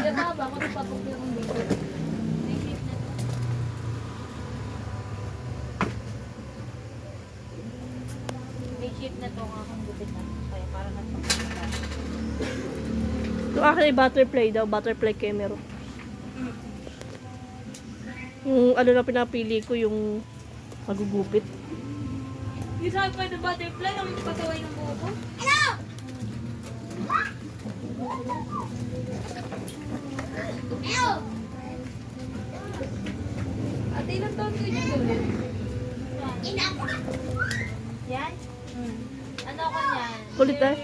Pinataba ako sa papukli ng dito. May shape na to. May shape na to ang akong gupit na. Kaya parang nagpapakita. Yung akin ay butterfly daw, butterfly camera. Yung ano na pinapili ko, yung magugupit. Yung sabi pa yung butterfly, ang pataway ng buho ko. Ate, ilang taon ko yung gawin? Yan? Ano ako niyan? Kulit eh.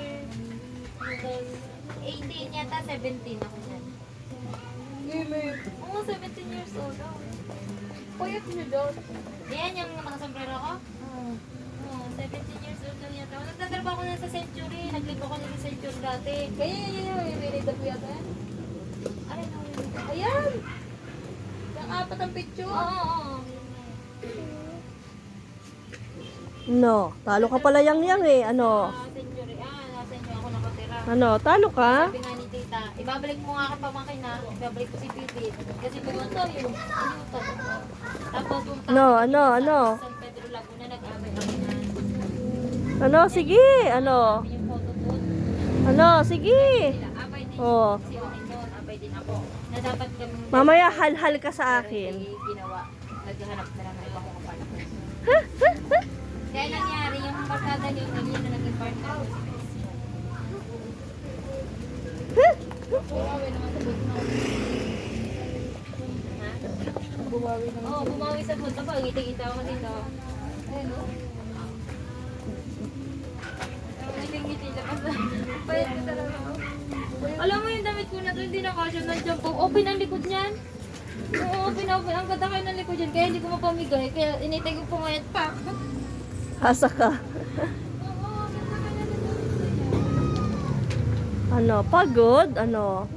18 yata, 17 ako niyan. Oo, 17 years old ako. Puyat niyo doon. Yan yung nakasombrero ko? Oo, 17 years old lang yata. Nagtatrabaho ko na sa Century. Naglipo ko na sa Century dati. Kaya yan. May minute up yata yan. Ay, no. Ayan! Yung apat ang picture. Oo. No, talo ka pala yang eh. Ano? Century. Nasa inyo ako nakatira. Ano, talo ka? Sabi nga ni tita, ibabalik mo nga akong pamangkin na, ibabalik ko si Pipi. Kasi pumunta yung inutan. Tapos pumunta Ano? San Pedro Laguna, nag-amay kami na. Ano, sige, ano? Yung photo booth. Ano, sige. Abay din Oo. si Onin doon, abay din ako. Na dapat kami... Mamaya hal-hal ka sa akin. Pero hindi ginawa. Naghanap na lang ng ibang mga partner. Kaya nangyari, yung barkada niyo, naging na naging partner ko si Christian. Bumawi naman sa booth na. Ha? Bumawi naman. Oo, bumawi sa booth. Aba, ngiti-ngita ako dito. Ayun o. Ngiti-ngiti labas na. Payat ko talaga ako. Alam mo yung damit ko na to, hindi na kasya. Nandiyan po. Open ang likod niyan. Oo, open. Ang ganda kayo ng likod dyan. Kaya hindi ko mapamigay. Kaya initay ko po ngayon pa. Asa ka? Oo, ganda kayo ng likod. Ano, pagod? Ano?